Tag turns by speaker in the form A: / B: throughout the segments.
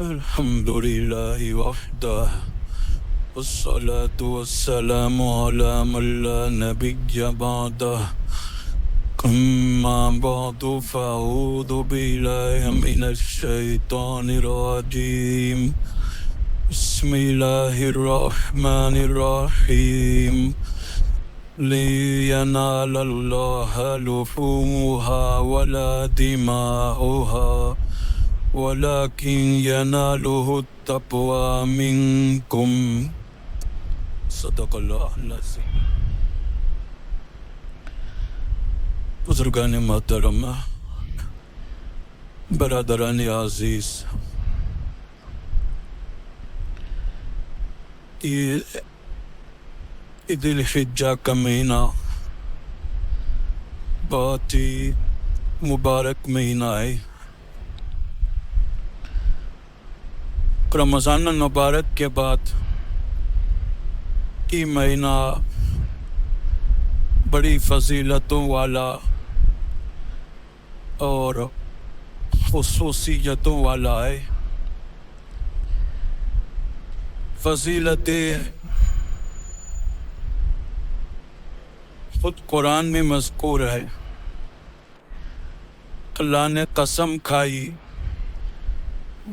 A: الحمد لله وحده والصلاة والسلام على من لا نبي بعده أما بعد فأعوذ بالله من الشيطان الرجيم بسم الله الرحمن الرحيم لينال الله لحومها ولا دماؤها ولكن يناله التقوى منكم صدق اللہ العظیم۔ بزرگان محترمہ، برادران عزیز، یہ عید الحجہ کا مہینہ بہت ہی مبارک مہینہ ہے۔ رمضان المبارک کے بعد یہ مہینہ بڑی فضیلتوں والا اور خصوصیتوں والا ہے۔ فضیلتیں خود قرآن میں مذکور ہے۔ اللہ نے قسم کھائی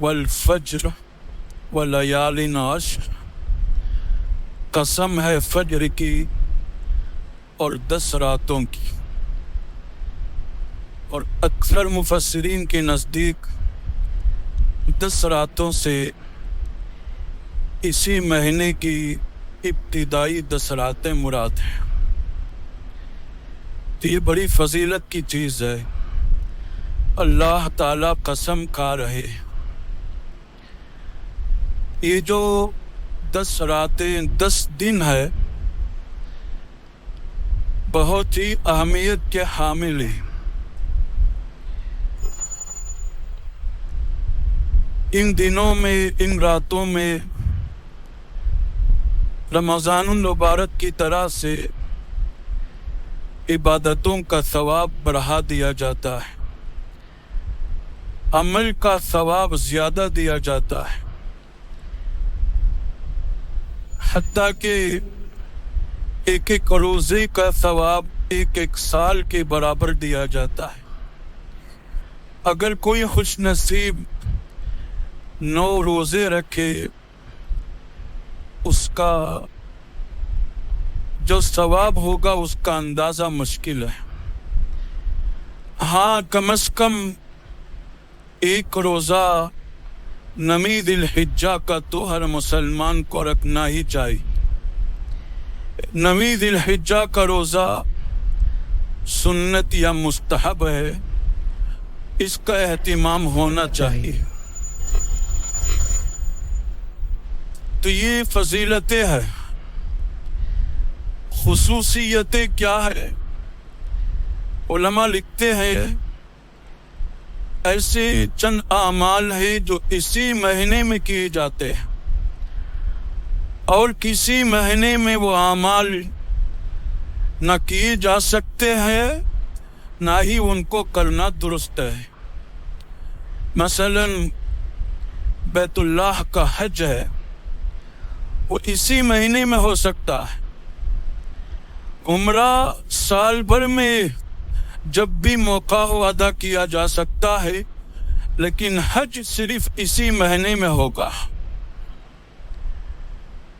A: والفجر ولیال عشر، قسم ہے فجر کی اور 10 راتوں کی، اور اکثر مفسرین کے نزدیک 10 راتوں سے اسی مہینے کی ابتدائی 10 راتیں مراد ہیں۔ تو یہ بڑی فضیلت کی چیز ہے۔ اللہ تعالیٰ قسم کھا رہے، یہ جو 10 راتیں 10 دن ہے بہت ہی اہمیت کے حامل ہیں۔ ان دنوں میں، ان راتوں میں رمضان المبارک کی طرح سے عبادتوں کا ثواب بڑھا دیا جاتا ہے، عمل کا ثواب زیادہ دیا جاتا ہے، حتیٰ کہ ایک روزے کا ثواب ایک سال کے برابر دیا جاتا ہے۔ اگر کوئی خوش نصیب 9 روزے رکھے، اس کا جو ثواب ہوگا اس کا اندازہ مشکل ہے۔ ہاں، کم از کم ایک روزہ نمی ذی الحجہ کا تو ہر مسلمان کو رکھنا ہی چاہیے۔ نمی ذی الحجہ کا روزہ سنت یا مستحب ہے، اس کا اہتمام ہونا چاہیے۔ تو یہ فضیلتیں ہیں۔ خصوصیتیں کیا ہے؟ علماء لکھتے ہیں ایسے چند اعمال ہیں جو اسی مہینے میں کیے جاتے ہیں، اور کسی مہینے میں وہ اعمال نہ کیے جا سکتے ہیں، نہ ہی ان کو کرنا درست ہے۔ مثلا بیت اللہ کا حج ہے، وہ اسی مہینے میں ہو سکتا ہے۔ عمرہ سال بھر میں جب بھی موقع ہو ادا کیا جا سکتا ہے، لیکن حج صرف اسی مہینے میں ہوگا۔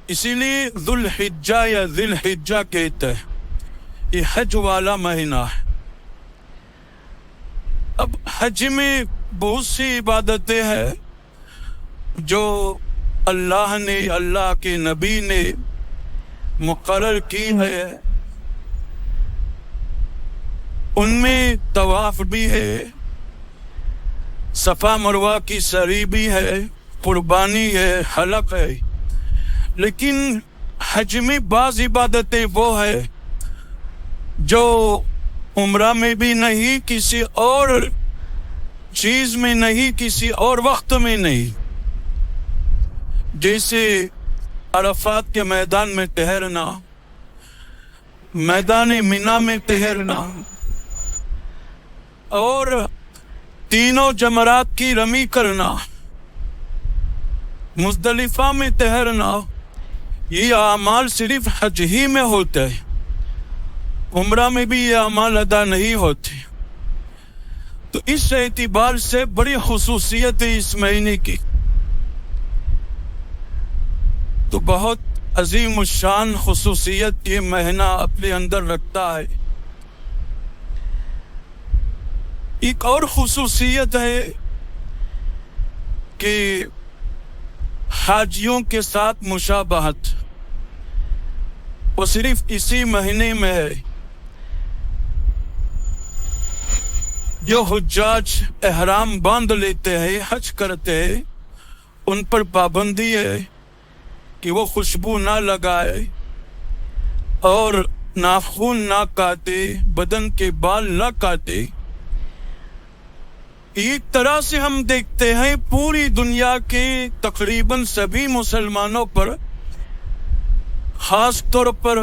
A: اسی لیے ذو الحجہ یا ذی الحجہ کہتے ہیں، یہ حج والا مہینہ ہے۔ اب حج میں بہت سی عبادتیں ہیں جو اللہ نے، اللہ کے نبی نے مقرر کی ہے۔ ان میں طواف بھی ہے، صفا مروہ کی سعی بھی ہے، قربانی ہے، حلق ہے، لیکن حج میں بعض عبادتیں وہ ہے جو عمرہ میں بھی نہیں، کسی اور چیز میں نہیں، کسی اور وقت میں نہیں۔ جیسے عرفات کے میدان میں ٹہرنا، میدان مینا میں ٹہرنا، اور تینوں جمرات کی رمی کرنا، مزدلفہ میں ٹھہرنا، یہ اعمال صرف حج ہی میں ہوتے ہیں، عمرہ میں بھی یہ اعمال ادا نہیں ہوتے۔ تو اس اعتبار سے بڑی خصوصیت ہے اس مہینے کی، تو بہت عظیم الشان خصوصیت یہ مہینہ اپنے اندر رکھتا ہے۔ ایک اور خصوصیت ہے کہ حاجیوں کے ساتھ مشابہت وہ صرف اسی مہینے میں ہے۔ جو حجاج احرام باندھ لیتے ہیں، حج کرتے ہیں، ان پر پابندی ہے کہ وہ خوشبو نہ لگائے اور ناخن نہ کاٹے، بدن کے بال نہ کاٹے۔ ایک طرح سے ہم دیکھتے ہیں پوری دنیا کے تقریباً سبھی مسلمانوں پر، خاص طور پر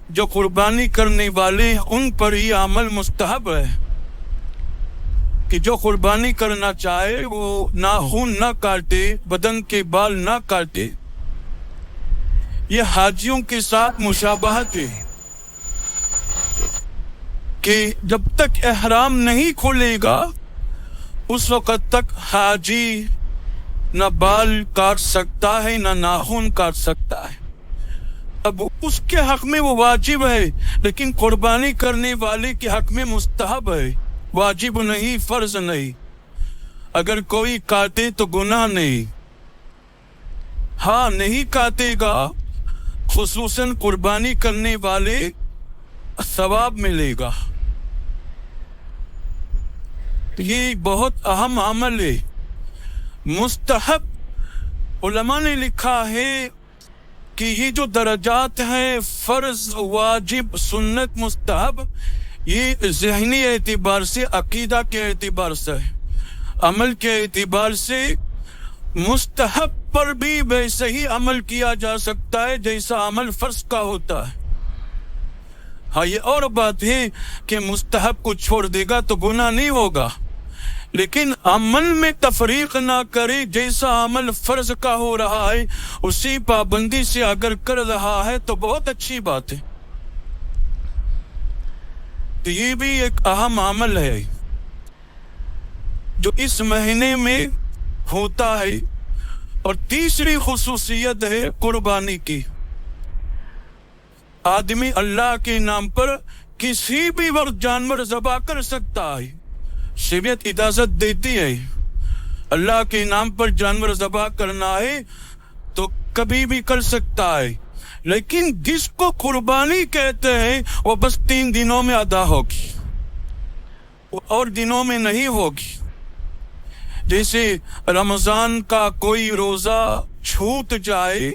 A: جو قربانی کرنے والے ہیں ان پر یہ عمل مستحب ہے کہ جو قربانی کرنا چاہے وہ ناخن نہ کاٹے، بدن کے بال نہ کاٹے۔ یہ حاجیوں کے ساتھ مشابہت ہے کہ جب تک احرام نہیں کھلے گا اس وقت تک حاجی نہ بال کاٹ سکتا ہے نہ ناخن کاٹ سکتا ہے۔ اب اس کے حق میں وہ واجب ہے، لیکن قربانی کرنے والے کے حق میں مستحب ہے، واجب نہیں، فرض نہیں۔ اگر کوئی کاٹے تو گناہ نہیں، ہاں نہیں کاٹے گا خصوصاً قربانی کرنے والے ثواب ملے گا۔ یہ بہت اہم عمل ہے، مستحب۔ علماء نے لکھا ہے کہ یہ جو درجات ہیں، فرض، واجب، سنت، مستحب، یہ ذہنی اعتبار سے، عقیدہ کے اعتبار سے، عمل کے اعتبار سے مستحب پر بھی ویسے ہی عمل کیا جا سکتا ہے جیسا عمل فرض کا ہوتا ہے۔ ہاں یہ اور بات ہے کہ مستحب کو چھوڑ دے گا تو گناہ نہیں ہوگا، لیکن عمل میں تفریق نہ کرے، جیسا عمل فرض کا ہو رہا ہے اسی پابندی سے اگر کر رہا ہے تو بہت اچھی بات ہے۔ تو یہ بھی ایک اہم عمل ہے جو اس مہینے میں ہوتا ہے۔ اور تیسری خصوصیت ہے قربانی کی۔ آدمی اللہ کے نام پر کسی بھی وقت جانور ذبح کر سکتا ہے، شریعت اجازت دیتی ہے۔ اللہ کے نام پر جانور ذبح کرنا ہے تو کبھی بھی کر سکتا ہے، لیکن جس کو قربانی کہتے ہیں وہ بس 3 دنوں میں ادا ہوگی، وہ اور دنوں میں نہیں ہوگی۔ جیسے رمضان کا کوئی روزہ چھوٹ جائے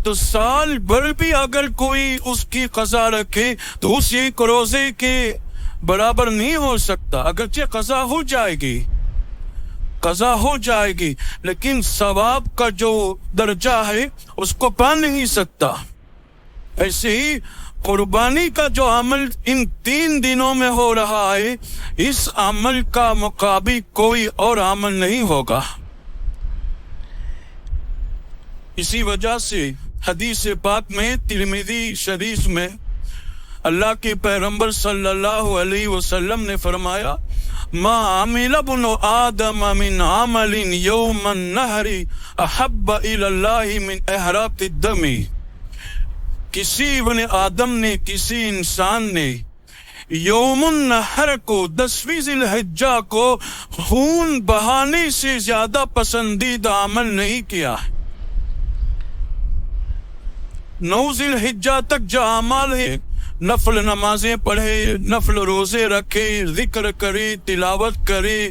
A: تو سال بھر بھی اگر کوئی اس کی قضا رکھے تو اس ایک روزے کے برابر نہیں ہو سکتا، اگرچہ قضا ہو جائے گی لیکن ثواب کا جو درجہ ہے اس کو پا نہیں سکتا۔ ایسے ہی قربانی کا جو عمل ان 3 دنوں میں ہو رہا ہے، اس عمل کا مقابل کوئی اور عمل نہیں ہوگا۔ اسی وجہ سے حدیث پاک میں ترمذی شریف میں اللہ کے پیغمبر صلی اللہ علیہ وسلم نے فرمایا، ما عمل ابن آدم من عمل یوم النحر احب الی اللہ من احراق الدم۔ کسی ابن آدم نے، کسی انسان نے یوم النحر کو، 10ویں ذی الحجہ کو خون بہانے سے زیادہ پسندیدہ عمل نہیں کیا۔ 9 ذی الحجہ تک جو اعمال ہے، نفل نمازیں پڑھے، نفل روزے رکھے، ذکر کرے، تلاوت کرے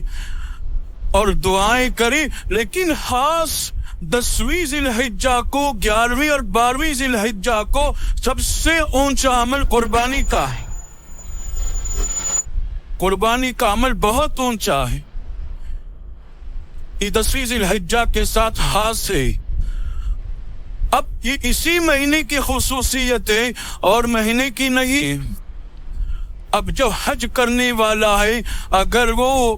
A: اور دعائیں کرے، لیکن خاص 10ویں ذی الحجہ کو، 11ویں اور 12ویں ذی الحجہ کو سب سے اونچا عمل قربانی کا ہے۔ قربانی کا عمل بہت اونچا ہے، یہ 10ویں ذی الحجہ کے ساتھ خاص ہے۔ اب یہ اسی مہینے کی خصوصیت ہے اور مہینے کی نہیں۔ اب جو حج کرنے والا ہے اگر وہ